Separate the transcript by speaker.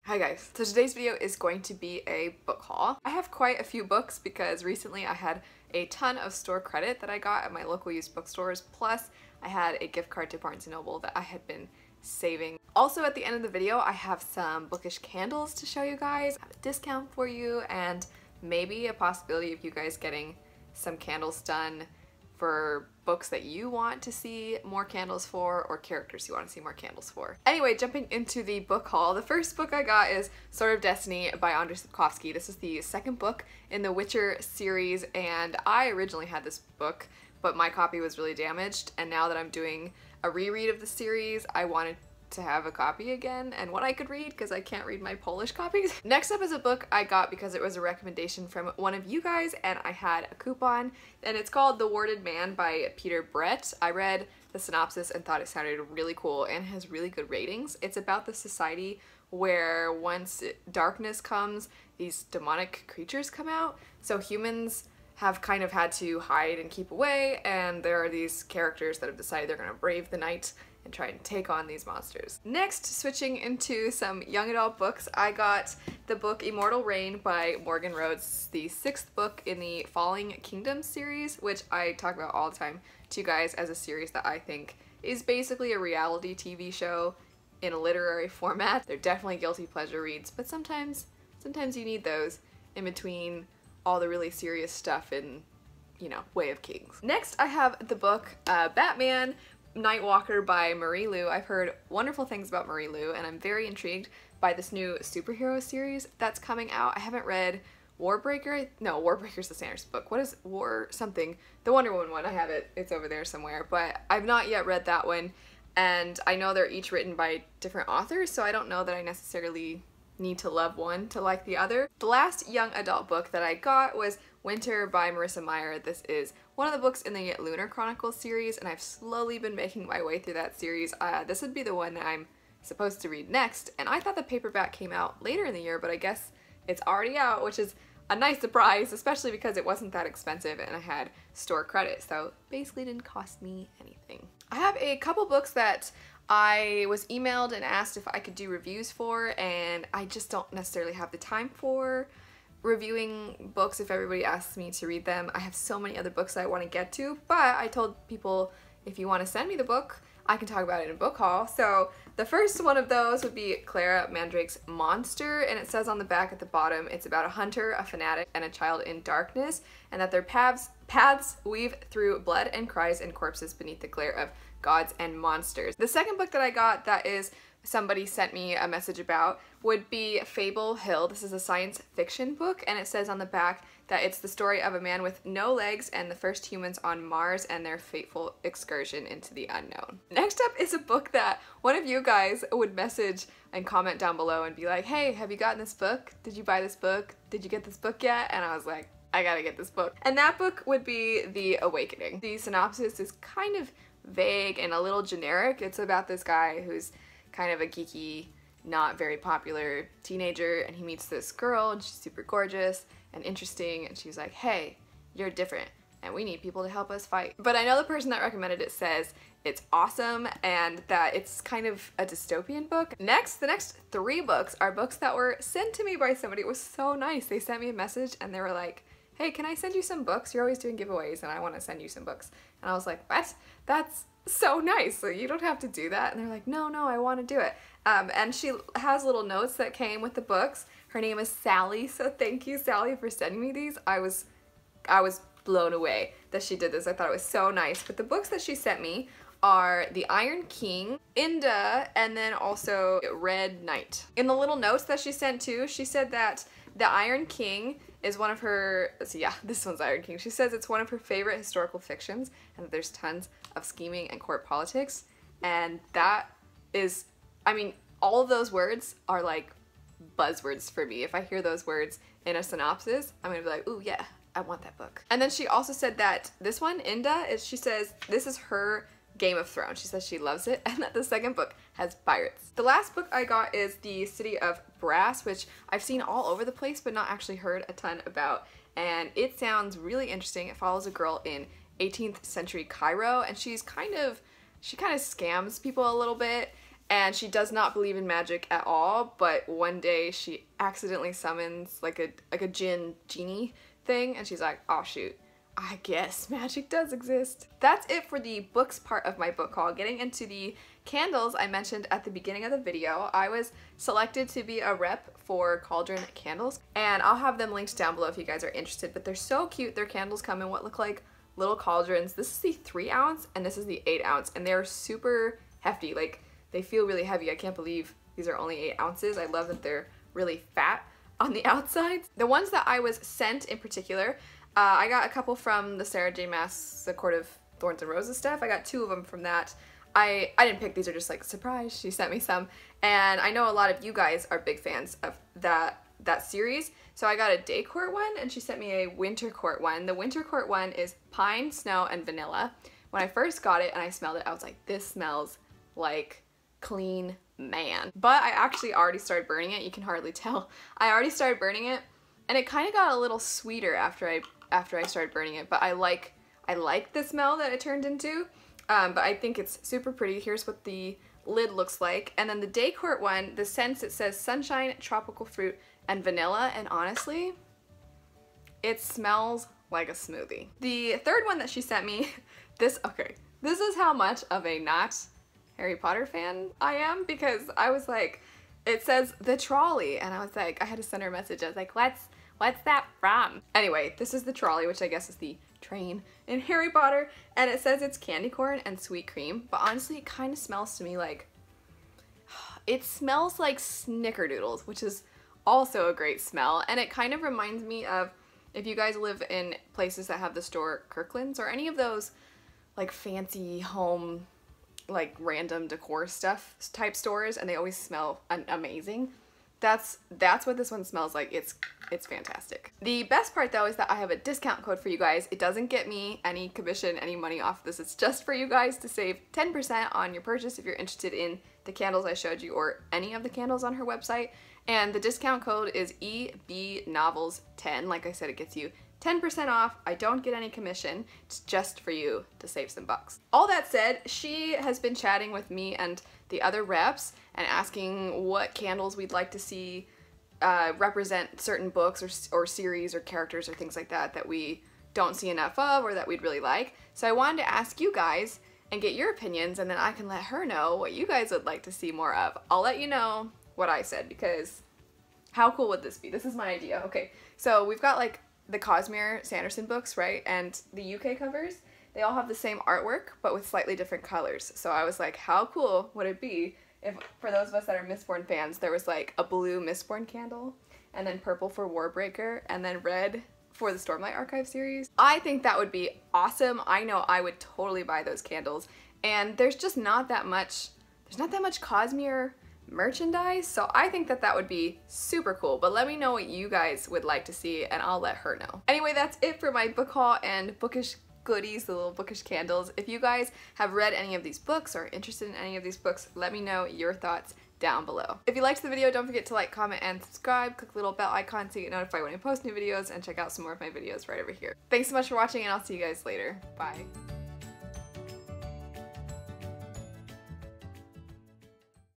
Speaker 1: Hi guys, so today's video is going to be a book haul. I have quite a few books because recently I had a ton of store credit that I got at my local used bookstores, plus I had a gift card to Barnes & Noble that I had been saving. Also at the end of the video I have some bookish candles to show you guys, I have a discount for you, and maybe a possibility of you guys getting some candles done for books that you want to see more candles for or characters you want to see more candles for. Anyway, jumping into the book haul, the first book I got is Sword of Destiny by Andrzej Sapkowski. This is the second book in the Witcher series, and I originally had this book, but my copy was really damaged, and now that I'm doing a reread of the series, I wanted to have a copy again and one I could read because I can't read my Polish copies. Next up is a book I got because it was a recommendation from one of you guys and I had a coupon, and it's called The Warded Man by Peter Brett. I read the synopsis and thought it sounded really cool and has really good ratings. It's about the society where once darkness comes, these demonic creatures come out. So humans have kind of had to hide and keep away, and there are these characters that have decided they're gonna brave the night and try and take on these monsters. Next, switching into some young adult books, I got the book Immortal Reign by Morgan Rhodes, the sixth book in the Falling Kingdom series, which I talk about all the time to you guys as a series that I think is basically a reality TV show in a literary format. They're definitely guilty pleasure reads, but sometimes you need those in between all the really serious stuff in, you know, Way of Kings. Next, I have the book Batman Nightwalker by Marie Lu. I've heard wonderful things about Marie Lu, and I'm very intrigued by this new superhero series that's coming out. I haven't read Warbreaker. No, Warbreaker's the Sanders book. What is War something? The Wonder Woman one. I have it. It's over there somewhere, but I've not yet read that one, and I know they're each written by different authors, so I don't know that I necessarily need to love one to like the other. The last young adult book that I got was Winter by Marissa Meyer. This is one of the books in the Lunar Chronicles series, and I've slowly been making my way through that series. This would be the one that I'm supposed to read next, and I thought the paperback came out later in the year, but I guess it's already out, which is a nice surprise, especially because it wasn't that expensive and I had store credit, so basically didn't cost me anything. I have a couple books that I was emailed and asked if I could do reviews for, and I just don't necessarily have the time for reviewing books if everybody asks me to read them. I have so many other books that I want to get to, but I told people if you want to send me the book, I can talk about it in a book haul. So the first one of those would be Clara Mandrake's Monster, and it says on the back at the bottom it's about a hunter, a fanatic, and a child in darkness, and that their paths weave through blood and cries and corpses beneath the glare of gods and monsters. The second book that I got that is somebody sent me a message about would be Fable Hill. This is a science fiction book, and it says on the back that it's the story of a man with no legs and the first humans on Mars and their fateful excursion into the unknown. Next up is a book that one of you guys would message and comment down below and be like, hey, have you gotten this book? Did you buy this book? Did you get this book yet? And I was like, I gotta get this book. And that book would be The Awakening. The synopsis is kind of vague and a little generic. It's about this guy who's kind of a geeky, not very popular teenager, and he meets this girl and she's super gorgeous and interesting, and she's like, hey, you're different and we need people to help us fight. But I know the person that recommended it says it's awesome and that it's kind of a dystopian book. Next, the next three books are books that were sent to me by somebody. It was so nice. They sent me a message and they were like, hey, can I send you some books? You're always doing giveaways and I want to send you some books. And I was like, what? That's so nice. So you don't have to do that. And they're like, no, I want to do it. And she has little notes that came with the books. Her name is Sally, so thank you, Sally, for sending me these. I was blown away that she did this. I thought it was so nice. But the books that she sent me are The Iron King, Inda, and then also Red Knight. In the little notes that she sent too, she said that The Iron King is one of her, so yeah, this one's Iron King. She says it's one of her favorite historical fictions and that there's tons of scheming and court politics, and that is, I mean, all of those words are like buzzwords for me. If I hear those words in a synopsis, I'm gonna be like, ooh yeah, I want that book. And then she also said that this one, Inda, she says this is her Game of Thrones. She says she loves it, and that the second book has pirates. The last book I got is The City of Brass, which I've seen all over the place but not actually heard a ton about, and it sounds really interesting. It follows a girl in 18th century Cairo, and she kind of scams people a little bit, and she does not believe in magic at all, but one day she accidentally summons like a genie thing, and she's like, oh shoot, I guess magic does exist. That's it for the books part of my book haul. Getting into the candles I mentioned at the beginning of the video, I was selected to be a rep for Cauldron Candles, and I'll have them linked down below if you guys are interested, but they're so cute. Their candles come in what look like little cauldrons. This is the 3 ounce and this is the 8 ounce, and they're super hefty. Like, they feel really heavy. I can't believe these are only 8 ounces. I love that they're really fat on the outsides. The ones that I was sent in particular, I got a couple from the Sarah J. Maas, the Court of Thorns and Roses stuff. I got 2 of them from that. I didn't pick, these are just like surprise. She sent me some, and I know a lot of you guys are big fans of that series. So I got a day court one, and she sent me a winter court one. The winter court one is pine, snow, and vanilla. When I first got it and I smelled it, I was like, this smells like clean man. But I actually already started burning it. You can hardly tell. I already started burning it, and it kind of got a little sweeter after I started burning it. But I like the smell that it turned into. But I think it's super pretty. Here's what the lid looks like. And then the day court one, the scents, it says sunshine, tropical fruit, and vanilla, and honestly, it smells like a smoothie. The third one that she sent me, this is how much of a not Harry Potter fan I am, because I was like, it says the trolley, and I was like, I had to send her a message. I was like, what's that from? Anyway, this is the trolley, which I guess is the train in Harry Potter, and it says it's candy corn and sweet cream, but honestly, it kind of smells to me like, it smells like snickerdoodles, which is also a great smell, and it kind of reminds me of, if you guys live in places that have the store Kirkland's or any of those like fancy home, like random decor stuff type stores, and they always smell amazing. That's what this one smells like. It's fantastic. The best part though is that I have a discount code for you guys. It doesn't get me any commission, any money off this. It's just for you guys to save 10% on your purchase if you're interested in the candles I showed you or any of the candles on her website. And the discount code is EBNovels10. Like I said, it gets you 10% off. I don't get any commission. It's just for you to save some bucks. All that said, she has been chatting with me and the other reps and asking what candles we'd like to see represent certain books or series or characters or things like that we don't see enough of or that we'd really like. So I wanted to ask you guys and get your opinions, and then I can let her know what you guys would like to see more of. I'll let you know what I said, because how cool would this be? This is my idea. Okay, so we've got like the Cosmere Sanderson books, right? And the UK covers, they all have the same artwork, but with slightly different colors. So I was like, how cool would it be if, for those of us that are Mistborn fans, there was like a blue Mistborn candle, and then purple for Warbreaker, and then red for the Stormlight Archive series. I think that would be awesome. I know I would totally buy those candles. And there's just not that much, Cosmere merchandise, so I think that would be super cool. But let me know what you guys would like to see, and I'll let her know. Anyway, that's it for my book haul and bookish goodies, the little bookish candles. If you guys have read any of these books or are interested in any of these books, let me know your thoughts down below. If you liked the video, don't forget to like, comment, and subscribe. Click the little bell icon so you get notified when I post new videos, and check out some more of my videos right over here. Thanks so much for watching, and I'll see you guys later. Bye.